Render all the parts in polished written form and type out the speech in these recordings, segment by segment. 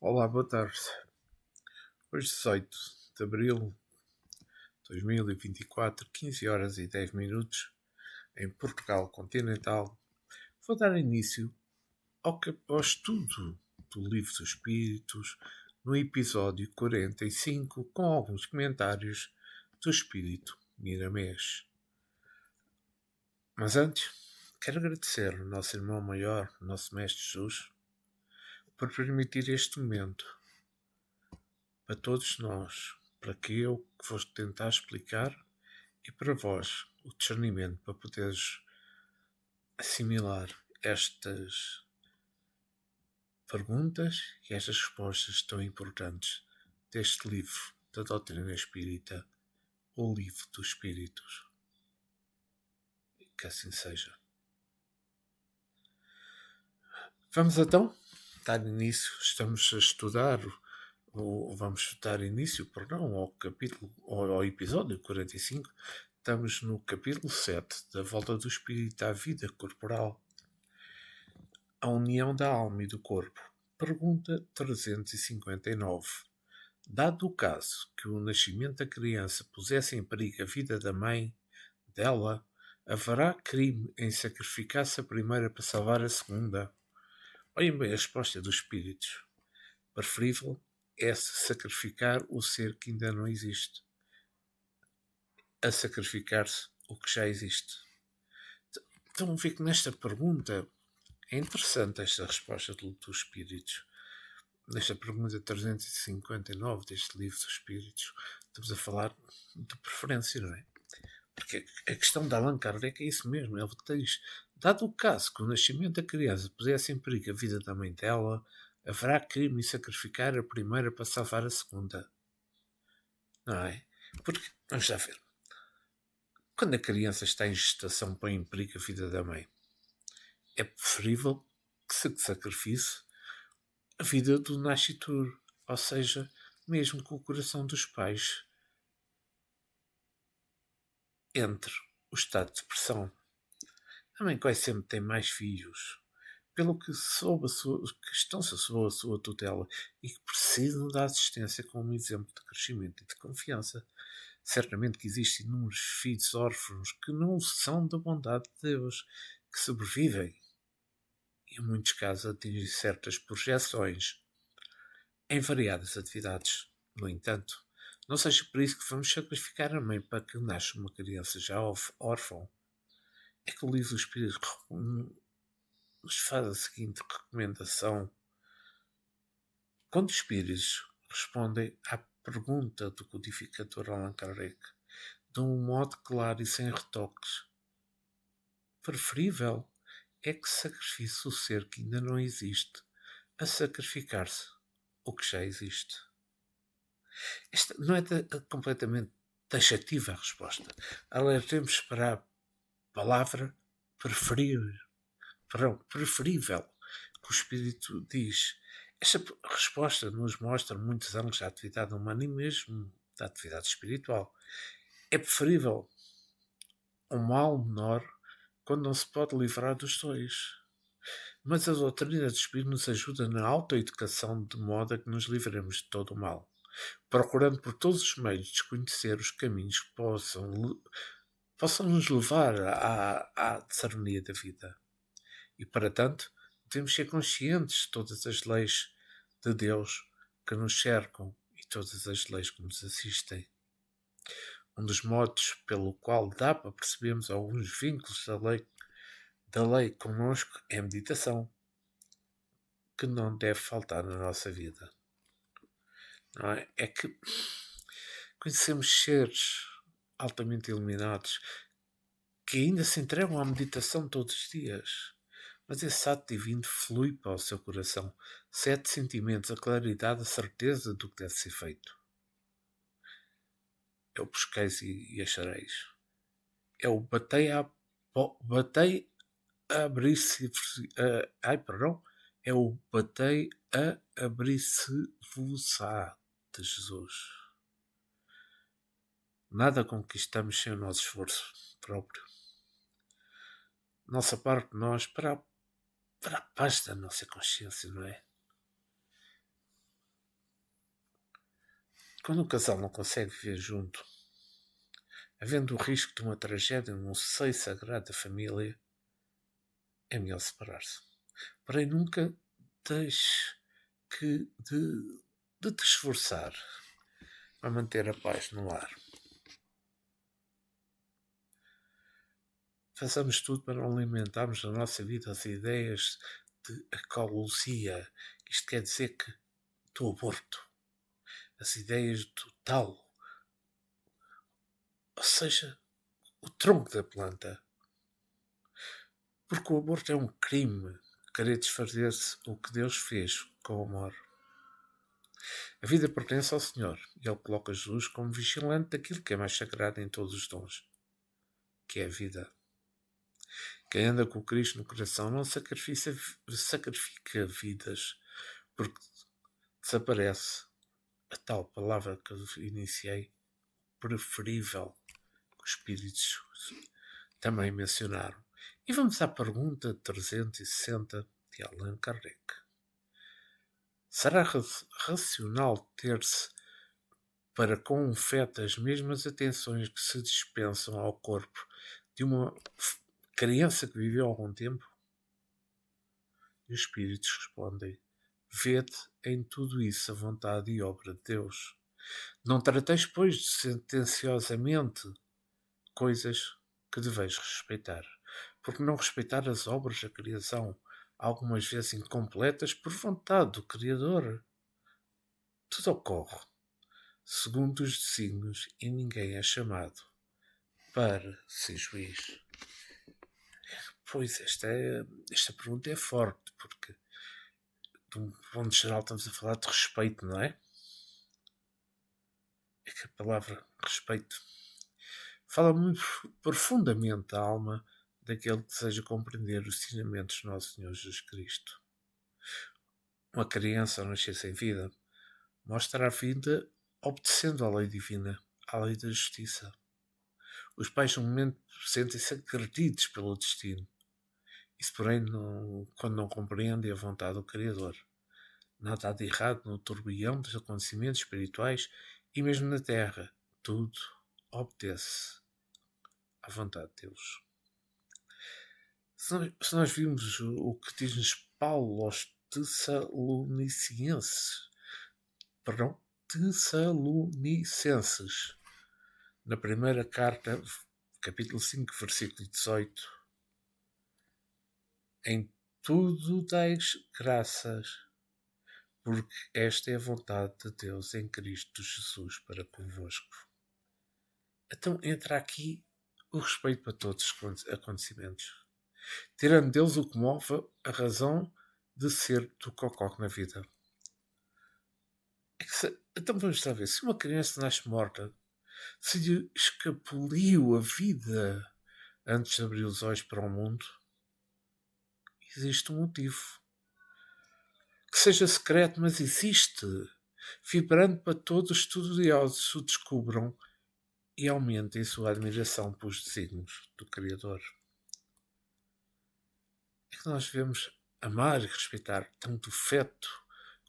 Olá, boa tarde. Hoje, 18 de abril de 2024, 15 horas e 10 minutos, em Portugal continental, vou dar início ao estudo do Livro dos Espíritos, no episódio 45, com alguns comentários do Espírito Miramês. Mas antes, quero agradecer ao nosso irmão maior, nosso Mestre Jesus, por permitir este momento para todos nós, para que eu que vos tentar explicar e para vós o discernimento para poderes assimilar estas perguntas e estas respostas tão importantes deste livro da doutrina espírita, o Livro dos Espíritos. E que assim seja. Vamos então dar início, estamos a estudar vamos dar início, perdão, ao episódio 45. Estamos no capítulo 7 da volta do espírito à vida corporal, a união da alma e do corpo. Pergunta 359. Dado o caso que o nascimento da criança pusesse em perigo a vida da mãe dela, haverá crime em sacrificar-se a primeira para salvar a segunda? Olhem bem a resposta dos espíritos. Preferível é sacrificar o ser que ainda não existe, a sacrificar-se o que já existe. Então, vê que nesta pergunta é interessante esta resposta dos espíritos. Nesta pergunta 359 deste Livro dos Espíritos, estamos a falar de preferência, não é? Porque a questão de Allan Kardec é isso mesmo. Ele diz, dado o caso que o nascimento da criança pusesse em perigo a vida da mãe dela, haverá crime em sacrificar a primeira para salvar a segunda. Não é? Porque, vamos já ver, quando a criança está em gestação, põe em perigo a vida da mãe. É preferível que se sacrifique a vida do nascituro, ou seja, mesmo que o coração dos pais entre o estado de depressão. A mãe quase sempre tem mais filhos, pelo que estão sob a sua tutela e que precisam da assistência como exemplo de crescimento e de confiança. Certamente que existem inúmeros filhos órfãos que não são da bondade de Deus, que sobrevivem e em muitos casos atingem certas projeções em variadas atividades. No entanto, não seja por isso que vamos sacrificar a mãe para que nasça uma criança já órfã. É que o livro do Espírito nos faz a seguinte recomendação. Quando os espíritos respondem à pergunta do codificador Allan Kardec de um modo claro e sem retoques, preferível é que sacrifique o ser que ainda não existe a sacrificar-se o que já existe. Esta não é completamente taxativa a resposta. Alertemos para a palavra preferível, que o Espírito diz. Esta resposta nos mostra muitos anos da atividade humana e mesmo da atividade espiritual. É preferível um mal menor quando não se pode livrar dos dois. Mas a doutrina do Espírito nos ajuda na autoeducação de modo a que nos livremos de todo o mal, procurando por todos os meios desconhecer os caminhos que possam nos levar à desarmonia da vida. E, para tanto, devemos ser conscientes de todas as leis de Deus que nos cercam e todas as leis que nos assistem. Um dos modos pelo qual dá para percebermos alguns vínculos da lei connosco é a meditação, que não deve faltar na nossa vida. Não é? É que conhecemos seres altamente iluminados que ainda se entregam à meditação todos os dias. Mas esse ato divino flui para o seu coração. 7 sentimentos, a claridade, a certeza do que deve ser feito. É o busqueis e achareis. É o batei a abrir-se. É o batei a abrir-se-vos-á de Jesus. Nada conquistamos sem o nosso esforço próprio. Nossa parte de nós para a paz da nossa consciência, não é? Quando um casal não consegue viver junto, havendo o risco de uma tragédia no seio sagrado da família, é melhor separar-se. Porém, nunca deixe de te esforçar para manter a paz no lar. Façamos tudo para não alimentarmos na nossa vida as ideias de acausia. Isto quer dizer que do aborto. As ideias do tal. Ou seja, o tronco da planta. Porque o aborto é um crime. Querer desfazer-se o que Deus fez com o amor. A vida pertence ao Senhor e Ele coloca Jesus como vigilante daquilo que é mais sagrado em todos os dons, que é a vida. Quem anda com Cristo no coração não sacrifica vidas, porque desaparece a tal palavra que eu iniciei, preferível, que os Espíritos também mencionaram. E vamos à pergunta 360 de Allan Kardec. Será racional ter-se para com um feto as mesmas atenções que se dispensam ao corpo de uma criança que viveu algum tempo? E os Espíritos respondem: vede em tudo isso a vontade e obra de Deus. Não trateis, pois, sentenciosamente coisas que deveis respeitar, porque não respeitar as obras da criação, algumas vezes incompletas por vontade do Criador. Tudo ocorre segundo os desígnios e ninguém é chamado para ser juiz. Pois, esta pergunta é forte, porque de um ponto geral estamos a falar de respeito, não é? É que a palavra respeito fala muito profundamente a alma daquele que deseja compreender os ensinamentos do nosso Senhor Jesus Cristo. Uma criança ao nascer sem vida mostra a vida obedecendo à lei divina, à lei da justiça. Os pais, no momento, sentem-se agredidos pelo destino. Isso, porém, quando não compreendem a vontade do Criador. Nada há de errado no turbilhão dos acontecimentos espirituais e mesmo na Terra. Tudo obedece à vontade de Deus. Se nós vimos o que diz-nos Paulo aos Tessalonicenses, na primeira carta, capítulo 5, versículo 18, em tudo dais graças, porque esta é a vontade de Deus em Cristo Jesus para convosco. Então entra aqui o respeito para todos os acontecimentos, tirando deles o que move a razão de ser do que ocorre na vida. Então vamos lá ver, se uma criança nasce morta, se lhe escapuliu a vida antes de abrir os olhos para o mundo, existe um motivo. Que seja secreto, mas existe, vibrando para todos os estudiosos o descubram e aumentem sua admiração pelos desígnios do Criador. É que nós devemos amar e respeitar tanto o feto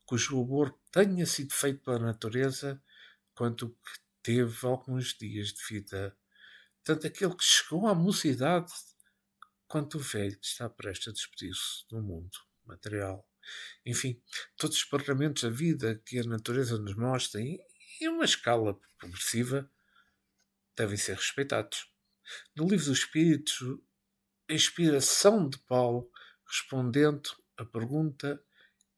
cujo aborto tenha sido feito pela natureza, quanto o que teve alguns dias de vida, tanto aquele que chegou à mocidade, quanto o velho que está prestes a despedir-se do mundo material. Enfim, todos os parlamentos da vida que a natureza nos mostra, em uma escala progressiva, devem ser respeitados. No livro dos Espíritos, a inspiração de Paulo, respondendo à pergunta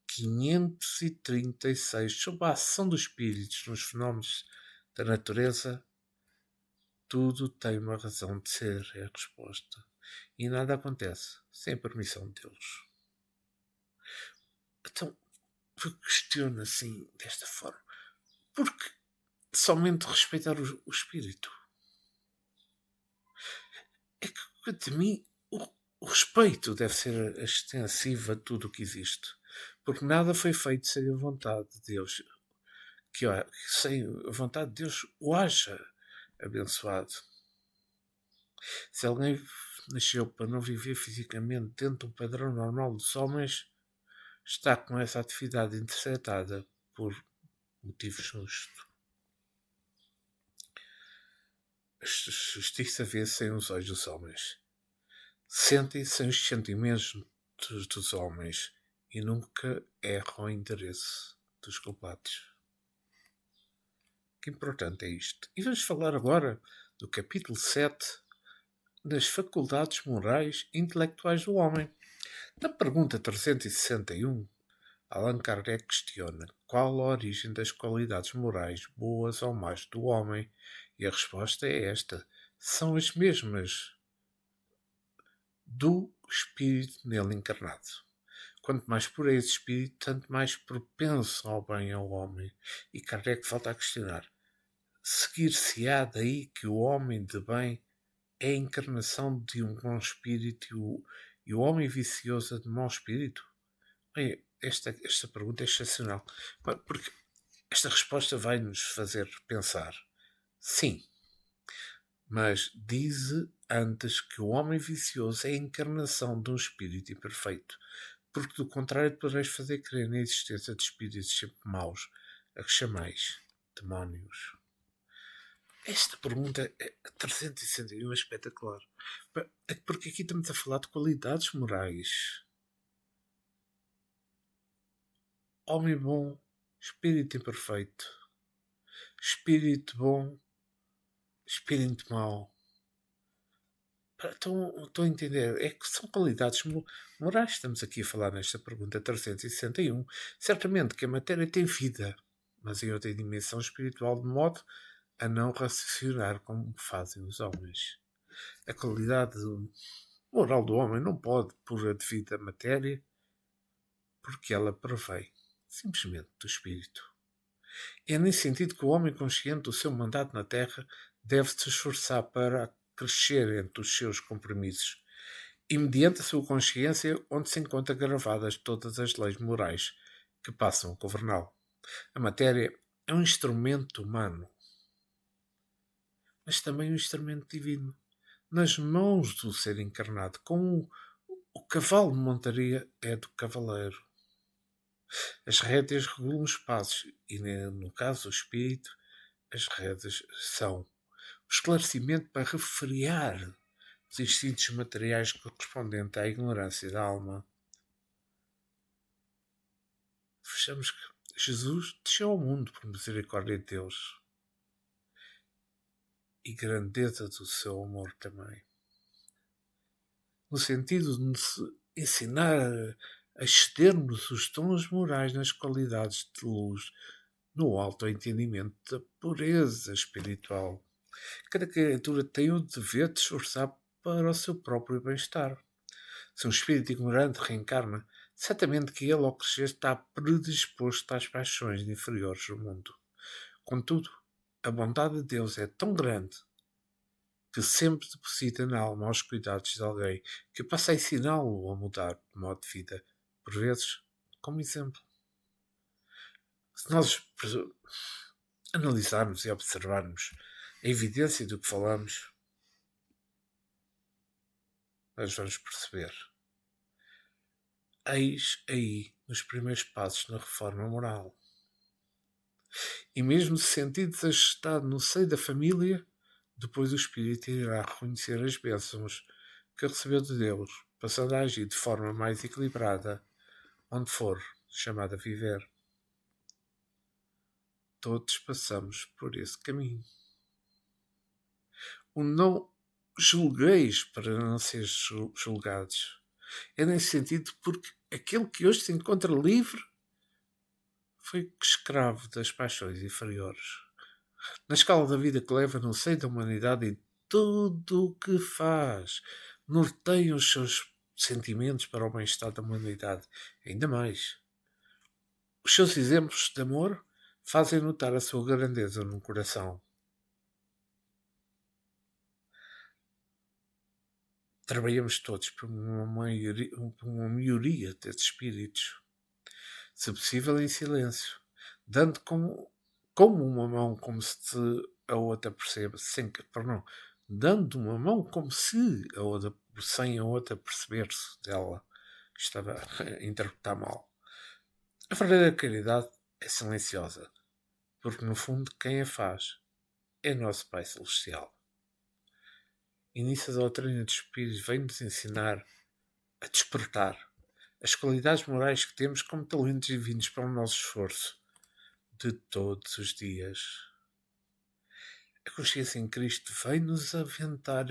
536 sobre a ação dos espíritos nos fenómenos da natureza, tudo tem uma razão de ser, é a resposta. E nada acontece sem a permissão de Deus. Então, eu questiono assim, desta forma. Porque somente respeitar o espírito? É que, quanto a mim, o respeito deve ser extensivo a tudo o que existe. Porque nada foi feito sem a vontade de Deus. Que sem a vontade de Deus o haja abençoado. Se alguém nasceu para não viver fisicamente dentro do padrão normal dos homens, está com essa atividade interceptada por motivos justos. A justiça vê sem os olhos dos homens. Sentem sem os sentimentos dos homens e nunca erram o interesse dos culpados. Que importante é isto. E vamos falar agora do capítulo 7 das faculdades morais e intelectuais do homem. Na pergunta 361, Allan Kardec questiona qual a origem das qualidades morais boas ou más do homem, e a resposta é esta: são as mesmas do espírito nele encarnado. Quanto mais puro é esse espírito, tanto mais propenso ao bem ao homem. E Kardec volta a questionar: seguir-se-á daí que o homem de bem é a encarnação de um bom espírito e o homem vicioso é de mau espírito? Bem, esta pergunta é excepcional, porque esta resposta vai nos fazer pensar. Sim, mas diz antes que o homem vicioso é a encarnação de um espírito imperfeito, porque do contrário podereis fazer crer na existência de espíritos sempre maus, a que chamais demónios. Esta pergunta 361 é espetacular, porque aqui estamos a falar de qualidades morais. Homem bom, espírito imperfeito. Espírito bom, espírito mau. Estão a entender? É que são qualidades morais. Estamos aqui a falar nesta pergunta 361. Certamente que a matéria tem vida, mas em outra dimensão espiritual, de modo a não raciocinar como fazem os homens. A qualidade moral do homem não pode pôr a devida matéria, porque ela provém simplesmente do espírito. É nesse sentido que o homem consciente do seu mandato na Terra deve se esforçar para crescer entre os seus compromissos e mediante a sua consciência onde se encontram gravadas todas as leis morais que passam a governá-lo. A matéria é um instrumento humano, mas também um instrumento divino, nas mãos do ser encarnado, como o cavalo de montaria é do cavaleiro. As rédeas regulam os passos e, no caso do espírito, as rédeas são o esclarecimento para refrear os instintos materiais correspondentes à ignorância da alma. Vejamos que Jesus desceu ao mundo por misericórdia de Deus e grandeza do seu amor também, no sentido de nos ensinar a excedermos os tons morais nas qualidades de luz, no alto entendimento da pureza espiritual. Cada criatura tem o dever de esforçar para o seu próprio bem-estar. Se um espírito ignorante reencarna, certamente que ele, ao crescer, está predisposto às paixões inferiores do mundo. Contudo, a bondade de Deus é tão grande que sempre deposita na alma os cuidados de alguém que passa a ensiná-lo a mudar de modo de vida, por vezes como exemplo. Se nós analisarmos e observarmos a evidência do que falamos, nós vamos perceber. Eis aí nos primeiros passos na reforma moral. E mesmo se sentir desajustado no seio da família, depois o espírito irá reconhecer as bênçãos que recebeu de Deus, passando a agir de forma mais equilibrada, onde for chamado a viver. Todos passamos por esse caminho. O não julgueis para não ser julgados. É nesse sentido porque aquele que hoje se encontra livre foi escravo das paixões inferiores. Na escala da vida que leva no seio da humanidade e tudo o que faz, norteia os seus sentimentos para o bem-estar da humanidade. Ainda mais, os seus exemplos de amor fazem notar a sua grandeza no coração. Trabalhamos todos por uma melhoria desses espíritos, se possível em silêncio, dando como uma mão como se a outra perceba, dando uma mão como se a outra, sem a outra perceber-se dela. Estava a interpretar mal. A verdadeira caridade é silenciosa, porque no fundo quem a faz é nosso Pai Celestial. E nisso a doutrina dos espíritos vem-nos ensinar a despertar as qualidades morais que temos como talentos divinos para o nosso esforço de todos os dias. A consciência em Cristo vem-nos aventar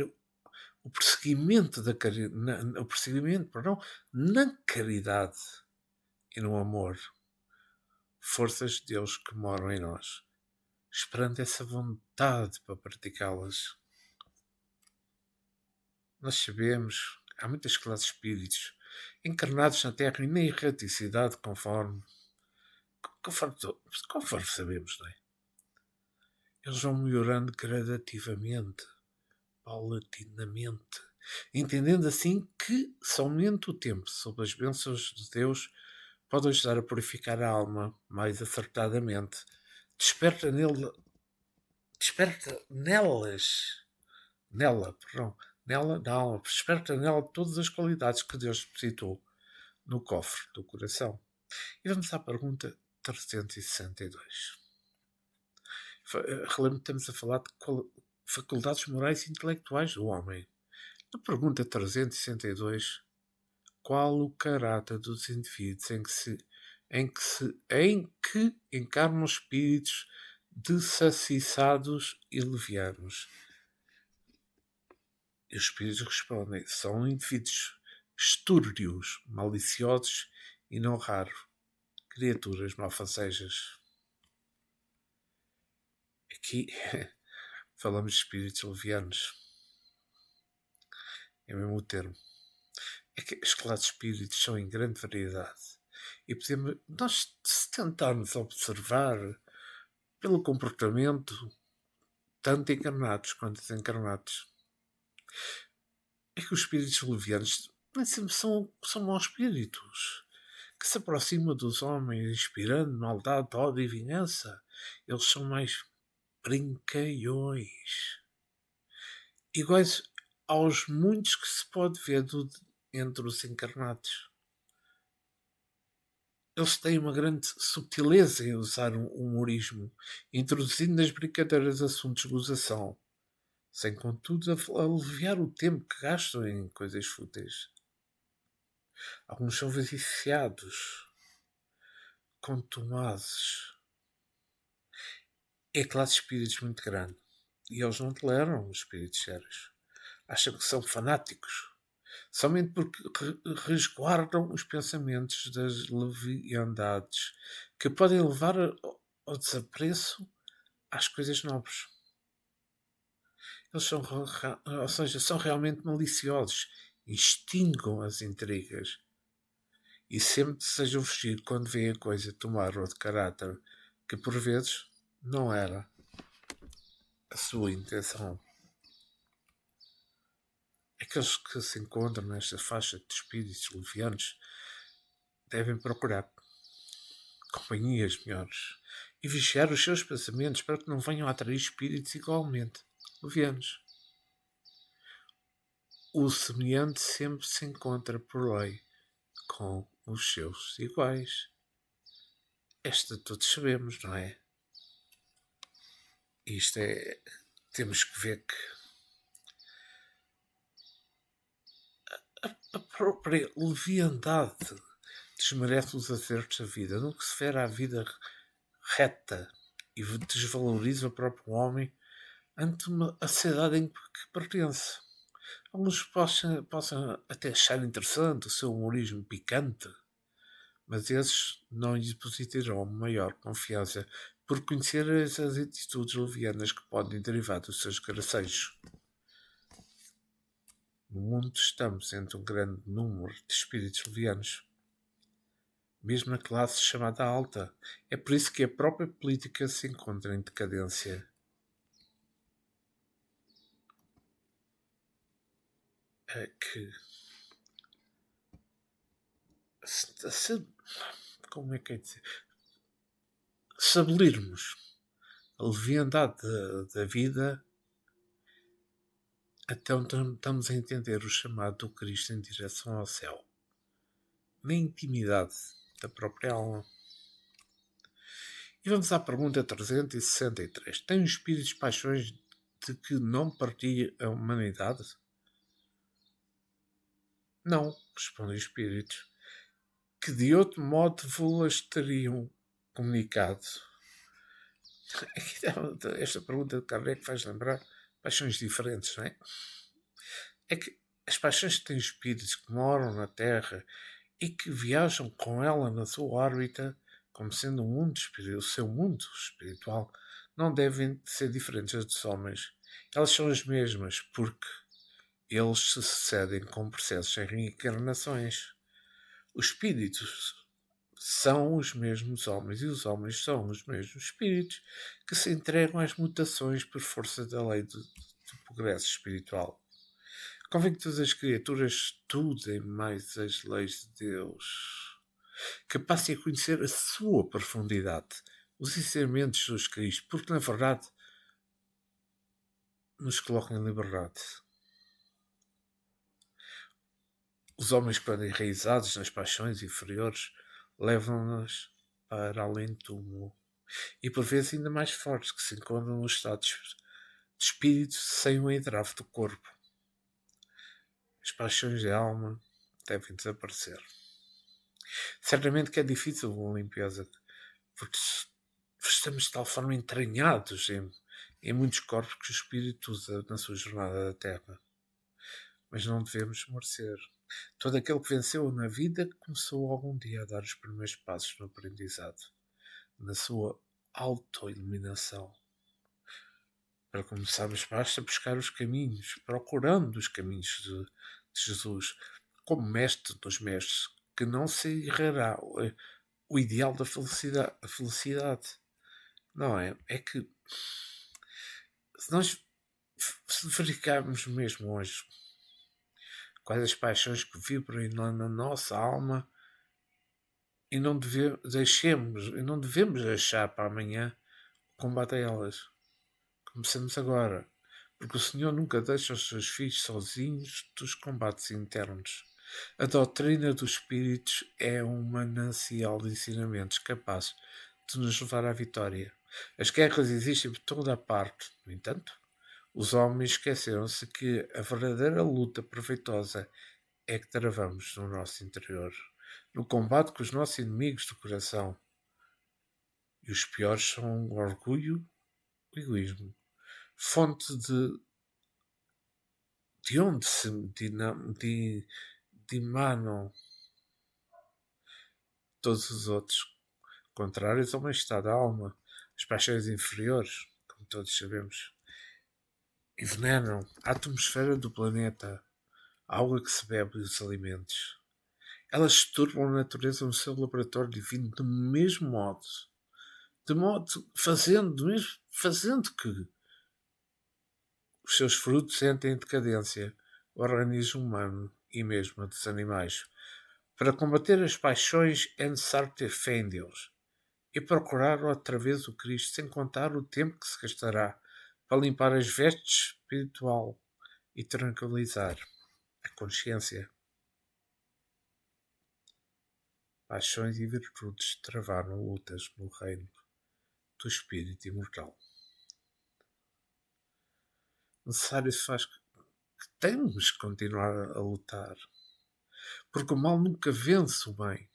o prosseguimento na caridade e no amor, forças de Deus que moram em nós, esperando essa vontade para praticá-las. Nós sabemos, há muitas classes de espíritos encarnados na Terra e na erraticidade conforme sabemos, não é? Eles vão melhorando gradativamente, paulatinamente, entendendo assim que somente o tempo, sob as bênçãos de Deus, pode ajudar a purificar a alma mais acertadamente. Desperta nela da alma, desperta nela todas as qualidades que Deus depositou no cofre do coração. E vamos à pergunta 362. Relembro que estamos a falar de faculdades morais e intelectuais do homem. Na pergunta 362, qual o caráter dos indivíduos em que encarnam espíritos dessaciados e levianos? E os espíritos respondem: são indivíduos estúrdios, maliciosos e, não raro, criaturas malfacejas. Aqui falamos de espíritos levianos. É mesmo o termo. É que as classes de espíritos são em grande variedade. E nós, se tentarmos observar pelo comportamento, tanto encarnados quanto desencarnados, é que os espíritos levianos nem sempre são maus espíritos que se aproximam dos homens inspirando maldade, ódio e vingança. Eles são mais brincalhões, iguais aos muitos que se pode ver entre os encarnados. Eles têm uma grande subtileza em usar um humorismo, introduzindo nas brincadeiras assuntos de gozação, sem contudo aliviar o tempo que gastam em coisas fúteis. Alguns são viciados, contumazes. É a classe de espíritos muito grande, e eles não toleram os espíritos sérios. Acham que são fanáticos, somente porque resguardam os pensamentos das leviandades que podem levar ao desapreço às coisas nobres. Eles são realmente maliciosos, extingam as intrigas e sempre desejam fugir quando veem a coisa tomar outro caráter que por vezes não era a sua intenção. Aqueles que se encontram nesta faixa de espíritos levianos devem procurar companhias melhores e vigiar os seus pensamentos para que não venham a atrair espíritos igualmente levianos. O semelhante sempre se encontra por lei com os seus iguais. Esta todos sabemos, não é? Isto é... Temos que ver que a própria leviandade desmerece os acertos da vida, no que se refere à vida reta, e desvaloriza o próprio homem ante a sociedade em que pertence. Alguns possam até achar interessante o seu humorismo picante, mas esses não lhe depositarão maior confiança por conhecer as atitudes levianas que podem derivar dos seus gracejos. No mundo estamos entre um grande número de espíritos levianos, mesmo na classe chamada alta. É por isso que a própria política se encontra em decadência. É que como é que é dizer? Se abolirmos a leviandade da vida, então estamos a entender o chamado do Cristo em direção ao céu, na intimidade da própria alma. E vamos à pergunta 363. Tem os espíritos paixões de que não partilha a humanidade? Não, respondem os espíritos. Que de outro modo vos teriam comunicado? Esta pergunta de Kardec faz lembrar paixões diferentes, não é? É que as paixões que têm espíritos que moram na Terra e que viajam com ela na sua órbita, como sendo o seu mundo espiritual, não devem ser diferentes das dos homens. Elas são as mesmas, porque eles se sucedem com processos em reencarnações. Os espíritos são os mesmos homens e os homens são os mesmos espíritos que se entregam às mutações por força da lei do progresso espiritual. Convém que todas as criaturas estudem mais as leis de Deus, que passem a conhecer a sua profundidade, os ensinamentos de Jesus Cristo, porque na verdade nos colocam em liberdade. Os homens, quando enraizados nas paixões inferiores, levam-nas para além do túmulo, e por vezes ainda mais fortes, que se encontram no estado de espírito sem o entrave do corpo. As paixões da alma devem desaparecer. Certamente que é difícil uma limpeza, porque estamos de tal forma entranhados em muitos corpos que o espírito usa na sua jornada da Terra. Mas não devemos merecer. Todo aquele que venceu na vida começou algum dia a dar os primeiros passos no aprendizado, na sua autoiluminação. Para começarmos, basta buscar os caminhos, procurando os caminhos de Jesus, como mestre dos mestres, que não se errará o ideal da felicidade. Não é? É que se verificarmos mesmo hoje quais as paixões que vibram na nossa alma e não devemos deixar para amanhã o combate a elas. Comecemos agora, porque o Senhor nunca deixa os seus filhos sozinhos dos combates internos. A doutrina dos espíritos é um manancial de ensinamentos capaz de nos levar à vitória. As guerras existem por toda a parte, no entanto, os homens esqueceram-se que a verdadeira luta proveitosa é que travamos no nosso interior, no combate com os nossos inimigos do coração. E os piores são o orgulho e o egoísmo, fonte de onde se dimanam todos os outros, contrários ao bem-estar da alma. As paixões inferiores, como todos sabemos, envenenam a atmosfera do planeta, a água que se bebe e os alimentos. Elas turbam a natureza no seu laboratório divino do mesmo modo, fazendo que os seus frutos entrem em decadência, o organismo humano e mesmo a dos animais. Para combater as paixões é necessário ter fé em Deus e procurar outra vez o Cristo, sem contar o tempo que se gastará para limpar as vestes espiritual e tranquilizar a consciência. Paixões e virtudes travaram lutas no reino do espírito imortal. Necessário se faz que temos que continuar a lutar, porque o mal nunca vence o bem.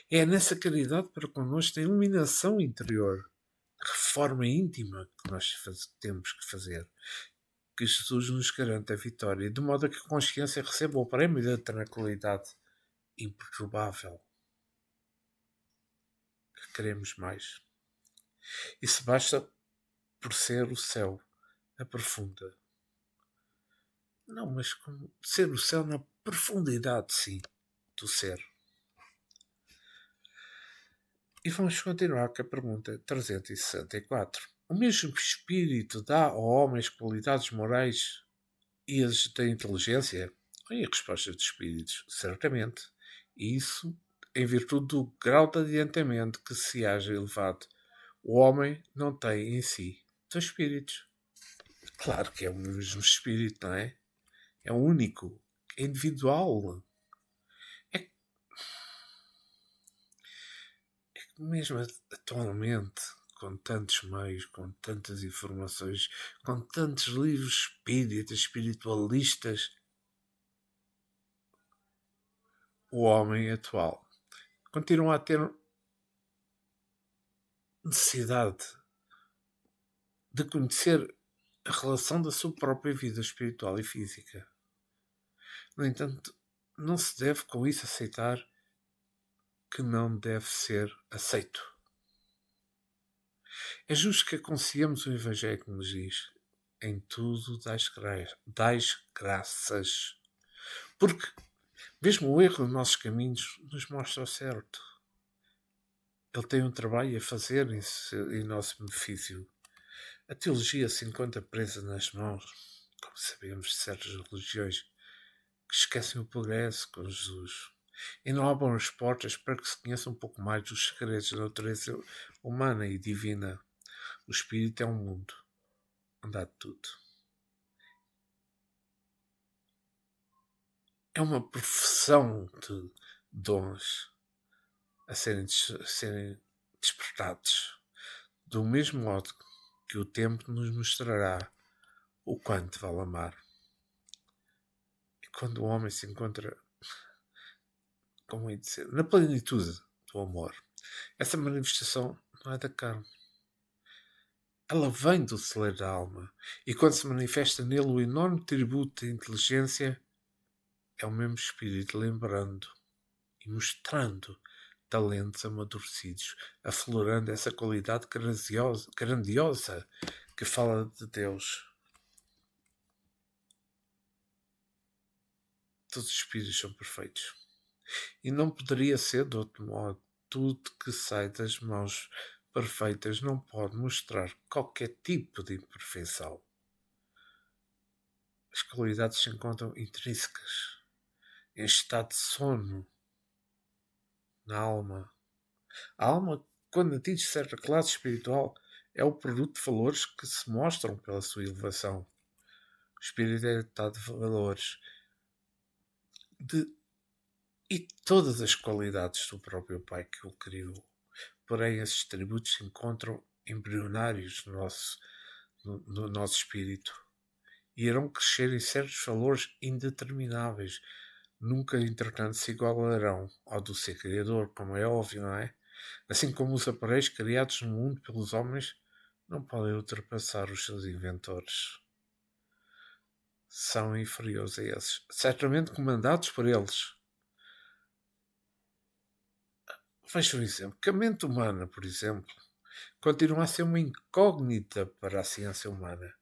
É nessa caridade para connosco a iluminação interior, a reforma íntima que nós temos que fazer, que Jesus nos garante a vitória, de modo a que a consciência receba o prémio da tranquilidade imperturbável que queremos mais. Isso basta por ser o céu na profunda. Não, mas como ser o céu na profundidade, sim, do ser. E vamos continuar com a pergunta 364. O mesmo espírito dá ao homem as qualidades morais e as da inteligência? E a resposta dos espíritos, certamente. E isso em virtude do grau de adiantamento que se haja elevado. O homem não tem em si dois espíritos. Claro que é o mesmo espírito, não é? É único, é individual. É que mesmo atualmente, com tantos meios, com tantas informações, com tantos livros espíritas, espiritualistas, o homem atual continua a ter necessidade de conhecer a relação da sua própria vida espiritual e física. No entanto, não se deve com isso aceitar que não deve ser aceito. É justo que aconselhemos o Evangelho que nos diz: em tudo dais graças. Porque mesmo o erro dos nossos caminhos nos mostra o certo. Ele tem um trabalho a fazer em nosso benefício. A teologia se encontra presa nas mãos, como sabemos, de certas religiões que esquecem o progresso com Jesus e não abrem as portas para que se conheça um pouco mais dos segredos da natureza humana e divina. O espírito é um mundo onde há de tudo. É uma profissão de dons a serem despertados, do mesmo modo que o tempo nos mostrará o quanto vale amar. E quando o homem se encontra, como é dizer, na plenitude do amor, essa manifestação não é da carne. Ela vem do celeiro da alma, e quando se manifesta nele o enorme tributo de inteligência, é o mesmo espírito lembrando e mostrando talentos amadurecidos, aflorando essa qualidade grandiosa que fala de Deus. Todos os espíritos são perfeitos. E não poderia ser de outro modo. Tudo que sai das mãos perfeitas não pode mostrar qualquer tipo de imperfeição. As qualidades se encontram intrínsecas, em estado de sono, na alma. A alma, quando atinge certa classe espiritual, é o produto de valores que se mostram pela sua elevação. O espírito é dotado de valores e todas as qualidades do próprio Pai que o criou. Porém, esses tributos se encontram embrionários no nosso espírito e irão crescer em certos valores indetermináveis. Nunca, entretanto, se igualarão ao do ser criador, como é óbvio, não é? Assim como os aparelhos criados no mundo pelos homens não podem ultrapassar os seus inventores. São inferiores a esses, certamente comandados por eles. Veja um exemplo. Que a mente humana, por exemplo, continua a ser uma incógnita para a ciência humana.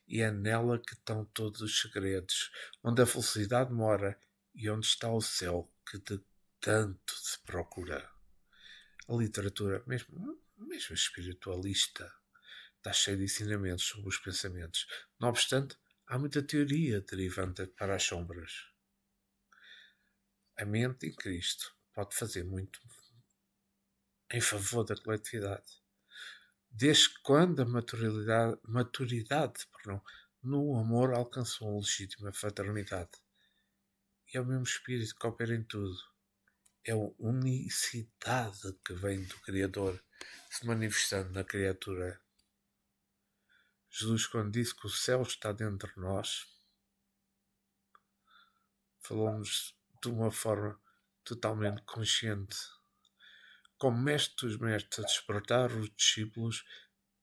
E é nela que estão todos os segredos, onde a felicidade mora e onde está o céu que de tanto se procura. A literatura, mesmo espiritualista, está cheia de ensinamentos sobre os pensamentos. Não obstante, há muita teoria derivante para as sombras. A mente em Cristo pode fazer muito em favor da coletividade. Desde quando a maturidade no amor alcançou a legítima fraternidade. E é o mesmo espírito que opera em tudo. É a unicidade que vem do Criador se manifestando na criatura. Jesus, quando disse que o céu está dentro de nós, falou-nos de uma forma totalmente consciente, como mestre dos mestres, a despertar os discípulos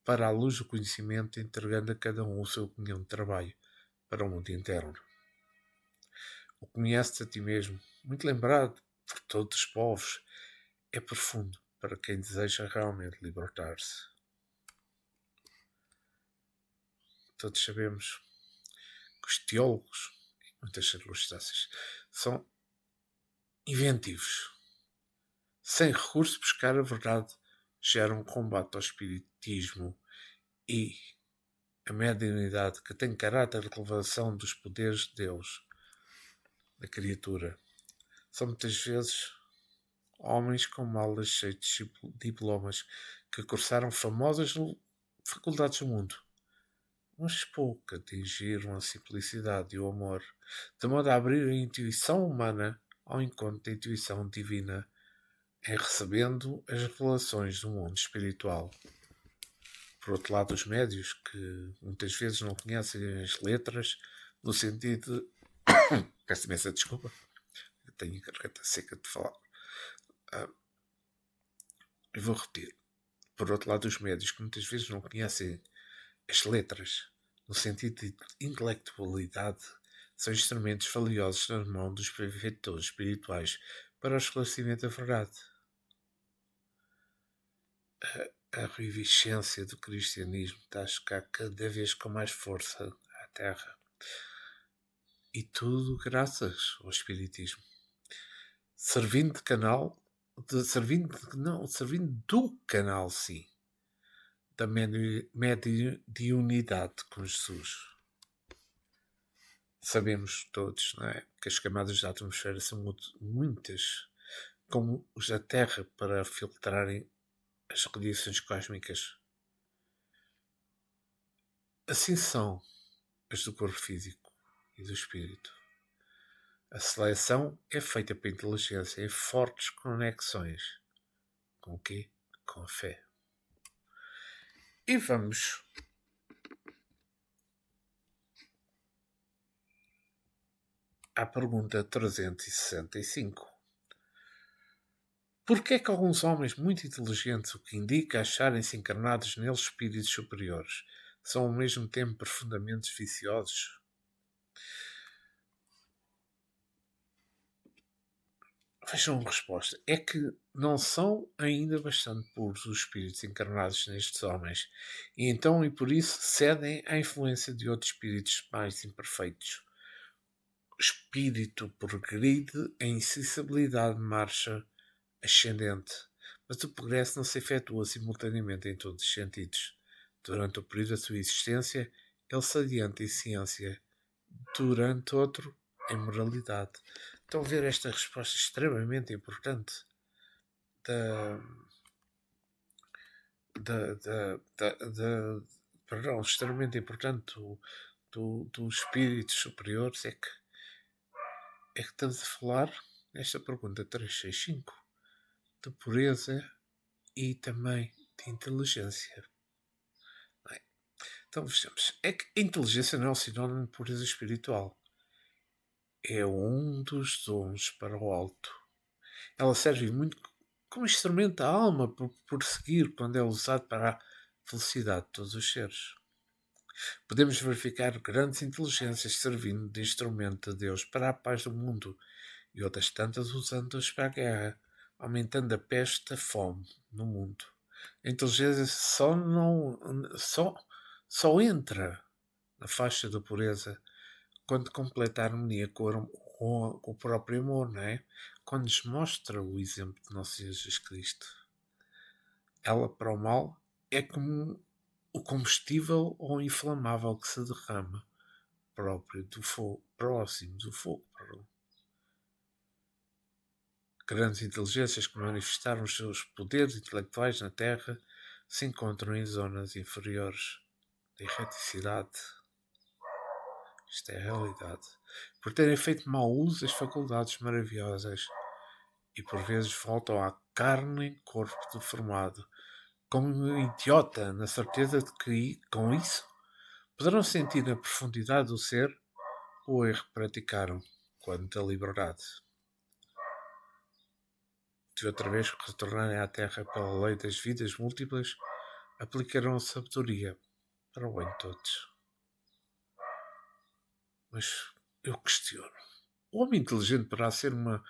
para a luz do conhecimento, entregando a cada um o seu comunhão de trabalho para o mundo interno. O conhece a ti mesmo, muito lembrado por todos os povos, é profundo para quem deseja realmente libertar-se. Todos sabemos que os teólogos, em muitas circunstâncias, são inventivos. Sem recurso, buscar a verdade gera um combate ao espiritismo e a mediunidade que tem caráter de revelação dos poderes de Deus da criatura. São muitas vezes homens com malas cheias de diplomas que cursaram famosas faculdades do mundo, mas pouco atingiram a simplicidade e o amor, de modo a abrir a intuição humana ao encontro da intuição divina, em recebendo as revelações do mundo espiritual. Por outro lado, os médios, que muitas vezes não conhecem as letras, no sentido de... Peço imensa desculpa, eu tenho a garganta seca de falar. Eu vou repetir. Por outro lado, os médios, que muitas vezes não conhecem as letras, no sentido de intelectualidade, são instrumentos valiosos nas mãos dos benfeitores espirituais para o esclarecimento da verdade. A revivescência do cristianismo está a chegar cada vez com mais força à Terra. E tudo graças ao Espiritismo. Servindo do canal, sim, da mediunidade com Jesus. Sabemos todos, não é, que as camadas da atmosfera são muitas, como os da Terra, para filtrarem as radiações cósmicas. Assim são as do corpo físico e do espírito. A seleção é feita pela inteligência em fortes conexões. Com o quê? Com a fé. E vamos à pergunta 365. Por que é que alguns homens muito inteligentes, o que indica acharem-se encarnados neles espíritos superiores, são ao mesmo tempo profundamente viciosos? Vejam a resposta. É que não são ainda bastante puros os espíritos encarnados nestes homens, e por isso cedem à influência de outros espíritos mais imperfeitos. O espírito progride em sensibilidade de marcha ascendente, mas o progresso não se efetua simultaneamente em todos os sentidos. Durante o período da sua existência, ele se adianta em ciência, durante outro, em moralidade. Estão a ver esta resposta extremamente importante extremamente importante dos espíritos superiores, é que estamos a falar, nesta pergunta 365, de pureza e também de inteligência. Bem, então vejamos, é que a inteligência não é um sinónimo de pureza espiritual. É um dos dons para o alto. Ela serve muito como instrumento da alma por seguir quando é usado para a felicidade de todos os seres. Podemos verificar grandes inteligências servindo de instrumento de Deus para a paz do mundo e outras tantas usando-as para a guerra, aumentando a peste e a fome no mundo. A inteligência só entra na faixa da pureza quando completa a harmonia com o próprio amor, não é? Quando nos mostra o exemplo de nosso Jesus Cristo. Ela, para o mal, é como o combustível ou inflamável que se derrama próximo do fogo. Grandes inteligências que manifestaram os seus poderes intelectuais na Terra se encontram em zonas inferiores de erraticidade. Isto é a realidade. Por terem feito mau uso das faculdades maravilhosas e por vezes voltam à carne em corpo deformado, como um idiota, na certeza de que, com isso, poderão sentir na profundidade do ser o erro que praticaram quando da liberdade. De outra vez que retornarem à Terra pela lei das vidas múltiplas, aplicarão a sabedoria para o bem de todos. Mas eu questiono. O homem inteligente poderá ser uma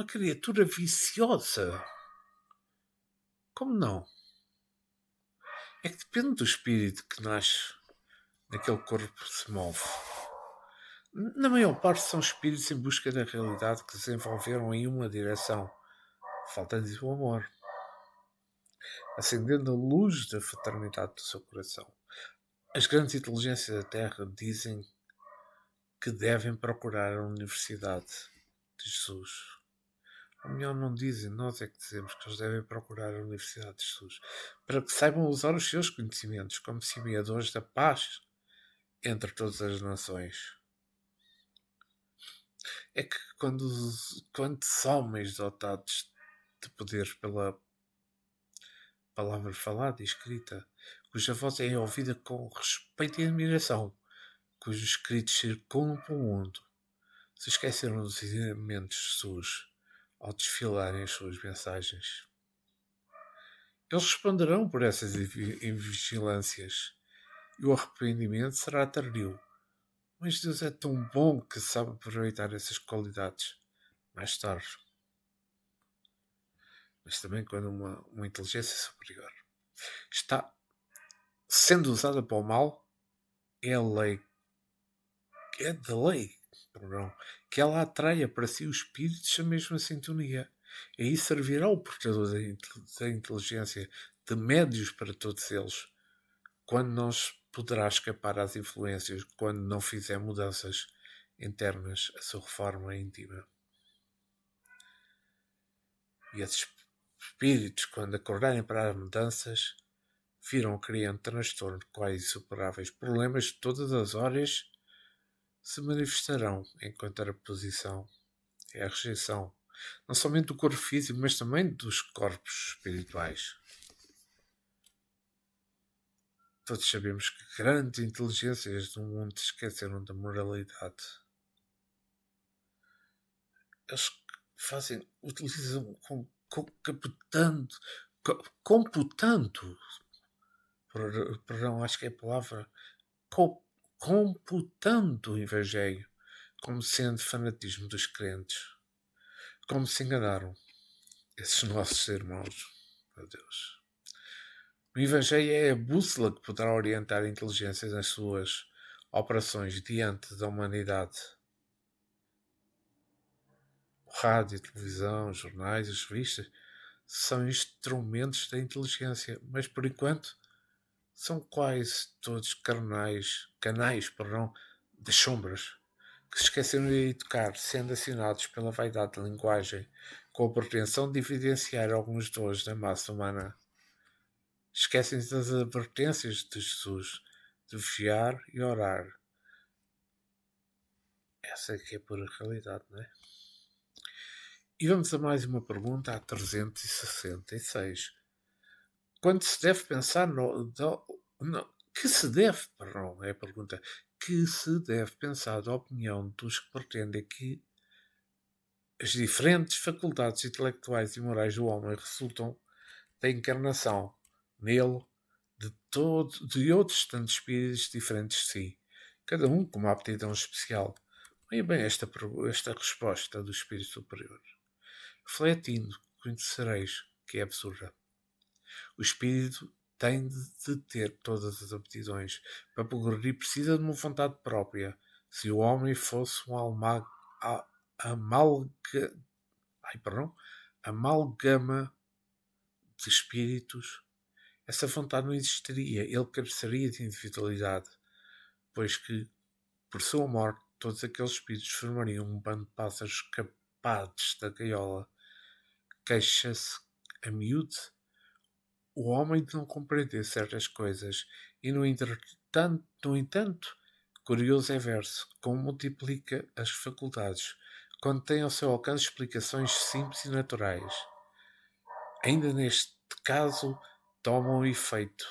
criatura viciosa? Como não? É que depende do espírito que nasce naquele corpo que se move. Na maior parte são espíritos em busca da realidade que se envolveram em uma direção, faltando-lhes o amor, acendendo a luz da fraternidade do seu coração. As grandes inteligências da Terra dizem que devem procurar a Universidade de Jesus. Ou melhor, não dizem, nós é que dizemos que eles devem procurar a Universidade de Jesus, para que saibam usar os seus conhecimentos como semeadores da paz entre todas as nações. É que quantos homens dotados de poderes palavra falada e escrita, cuja voz é ouvida com respeito e admiração, cujos escritos circulam pelo mundo, se esqueceram dos ensinamentos de Jesus ao desfilarem as suas mensagens. Eles responderão por essas invigilâncias e o arrependimento será tardio. Mas Deus é tão bom que sabe aproveitar essas qualidades mais tarde. Mas também quando uma inteligência superior está sendo usada para o mal, é a lei, é da lei, perdão, que ela atraia para si os espíritos da mesma sintonia. E aí servirá o portador da inteligência de médios para todos eles, quando não poderá escapar às influências, quando não fizer mudanças internas à sua reforma íntima. E esses espíritos, quando acordarem para as mudanças, viram criando transtorno, quais insuperáveis problemas de todas as horas se manifestarão, enquanto a posição é a rejeição, não somente do corpo físico, mas também dos corpos espirituais. Todos sabemos que grandes inteligências do mundo esqueceram da moralidade. Eles utilizam computando, perdão, acho que é a palavra, computando o Evangelho como sendo fanatismo dos crentes. Como se enganaram esses nossos irmãos, meu Deus. O Evangelho é a bússola que poderá orientar a inteligência nas suas operações diante da humanidade. O rádio, a televisão, os jornais, as revistas são instrumentos da inteligência, mas por enquanto são quase todos canais, das sombras, que se esqueceram de educar, sendo acionados pela vaidade da linguagem, com a pretensão de evidenciar alguns dons da massa humana. Esquecem-se das advertências de Jesus, de vigiar e orar. Essa é que é a pura realidade, não é? E vamos a mais uma pergunta, a 366. Quando se deve pensar é a pergunta, que se deve pensar da opinião dos que pretendem que as diferentes faculdades intelectuais e morais do homem resultam da encarnação nele de outros tantos espíritos diferentes de si, cada um com uma aptidão especial. Olha bem esta resposta do espírito superior. Refletindo, conhecereis que é absurda. O espírito tem de ter todas as aptidões. Para progredir precisa de uma vontade própria. Se o homem fosse um amalgama de espíritos, essa vontade não existiria. Ele careceria de individualidade, pois que, por sua morte, todos aqueles espíritos formariam um bando de pássaros escapados da gaiola. Queixa-se a miúde o homem de não compreender certas coisas e, no entanto, curioso é ver-se como multiplica as faculdades, quando tem ao seu alcance explicações simples e naturais. Ainda neste caso, tomam efeito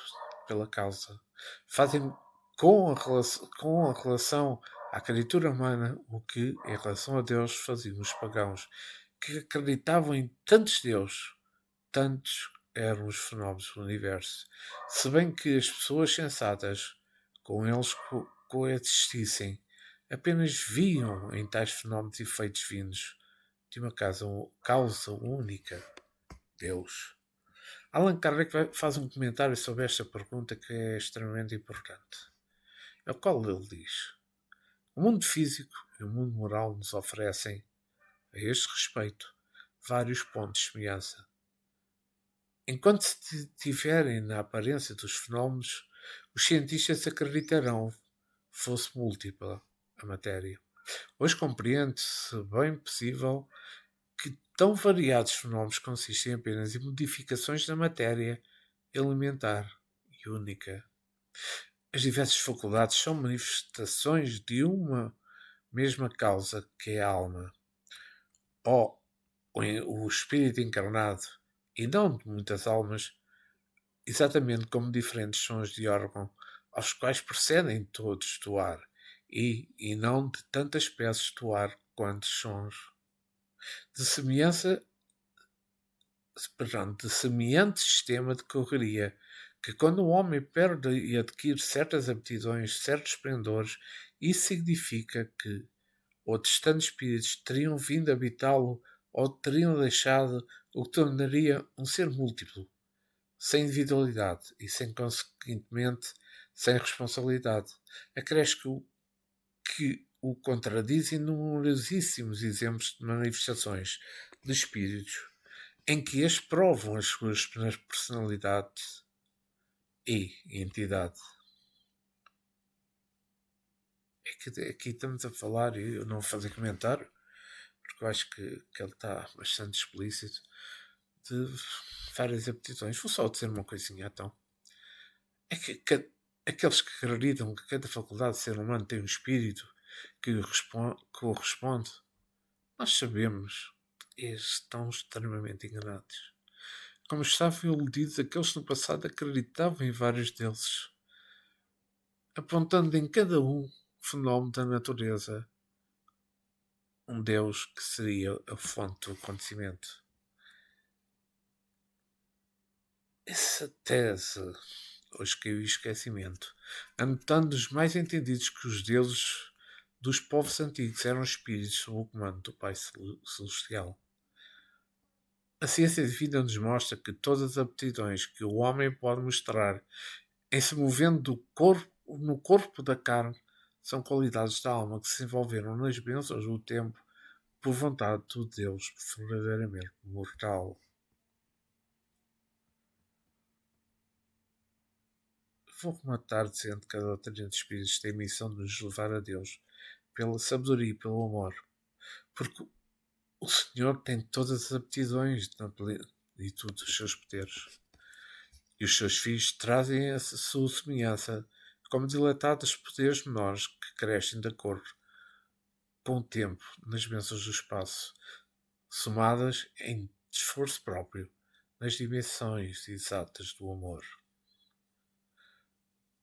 pela causa. Fazem com a relação à criatura humana o que, em relação a Deus, faziam os pagãos, que acreditavam em tantos deuses, tantos eram os fenómenos do universo, se bem que as pessoas sensatas com eles coexistissem, apenas viam em tais fenómenos efeitos vindos de uma causa única, Deus. Allan Kardec faz um comentário sobre esta pergunta que é extremamente importante, ao qual ele diz: o mundo físico e o mundo moral nos oferecem, a este respeito, vários pontos de semelhança. Enquanto se tiverem na aparência dos fenómenos, os cientistas acreditarão fosse múltipla a matéria. Hoje compreende-se bem possível que tão variados fenómenos consistem apenas em modificações da matéria elementar e única. As diversas faculdades são manifestações de uma mesma causa, que é a alma, ou o espírito encarnado, e não de muitas almas, exatamente como diferentes sons de órgão, aos quais procedem todos do ar, e não de tantas espécies do ar quantos sons. De semelhança, de semelhante sistema decorreria que quando o homem perde e adquire certas aptidões, certos esplendores, isso significa que ou distantes espíritos teriam vindo habitá-lo ou teriam deixado, o que tornaria um ser múltiplo, sem individualidade e, sem consequentemente, sem responsabilidade. Acresce que o contradizem numerosíssimos exemplos de manifestações de espíritos em que eles provam as suas personalidades e entidade. É que aqui estamos a falar, e eu não vou fazer comentário, porque eu acho que ele está bastante explícito, de várias aptidões. Vou só dizer uma coisinha então. É que aqueles que acreditam que cada faculdade de ser humano tem um espírito que corresponde, nós sabemos que eles estão extremamente enganados. Como estava iludidos aqueles no passado acreditavam em vários deles, apontando em cada um fenómeno da natureza um Deus que seria a fonte do conhecimento. Essa tese hoje caiu em esquecimento, anotando os mais entendidos que os deuses dos povos antigos eram espíritos sob o comando do Pai Celestial. A ciência divina nos mostra que todas as aptidões que o homem pode mostrar em se movendo no corpo da carne são qualidades da alma que se envolveram nas bênçãos do tempo por vontade do Deus verdadeiramente mortal. Vou rematar dizendo que a doutrina dos Espíritos tem a missão de nos levar a Deus pela sabedoria e pelo amor, porque o Senhor tem todas as aptidões na plenitude dos seus poderes, e os seus filhos trazem a sua semelhança como dilatados poderes menores que crescem de acordo com o tempo nas bênçãos do espaço, somadas em esforço próprio nas dimensões exatas do amor.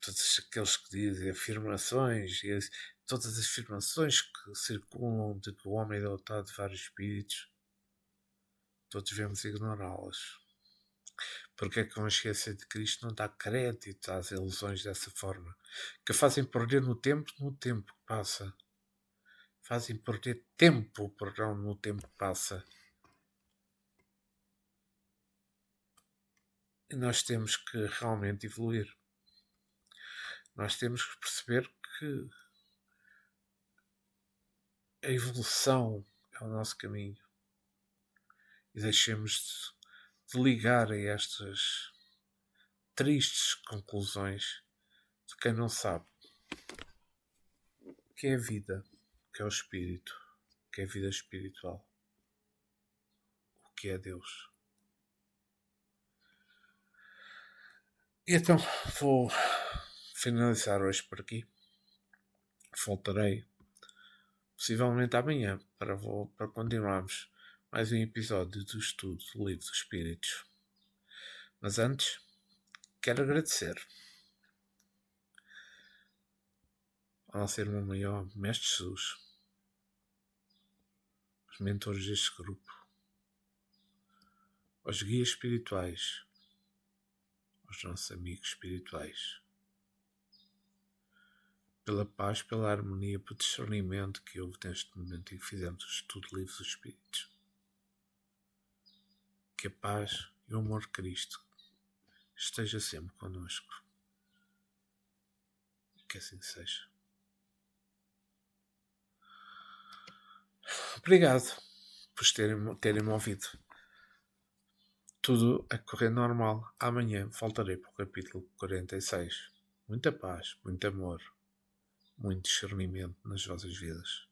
Todos aqueles que dizem afirmações, e todas as afirmações que circulam de que o homem é dotado de vários espíritos, todos devemos ignorá-las. Porque a consciência de Cristo não dá crédito às ilusões dessa forma, que fazem perder no tempo que passa. Fazem perder tempo, perdão, no tempo que passa. E nós temos que realmente evoluir. Nós temos que perceber que a evolução é o nosso caminho. E deixemos de ligar a estas tristes conclusões de quem não sabe o que é a vida, o que é o espírito, o que é a vida espiritual, o que é Deus. E então vou finalizar hoje por aqui. Voltarei possivelmente amanhã para continuarmos mais um episódio do estudo do Livro dos Espíritos. Mas antes, quero agradecer ao nosso irmão maior, Mestre Jesus, os mentores deste grupo, aos guias espirituais, aos nossos amigos espirituais, pela paz, pela harmonia, pelo discernimento que houve neste momento em que fizemos o estudo do Livro dos Espíritos. Que a paz e o amor de Cristo esteja sempre connosco. Que assim seja. Obrigado por terem-me ouvido. Tudo a correr normal. Amanhã voltarei para o capítulo 46. Muita paz, muito amor, muito discernimento nas vossas vidas.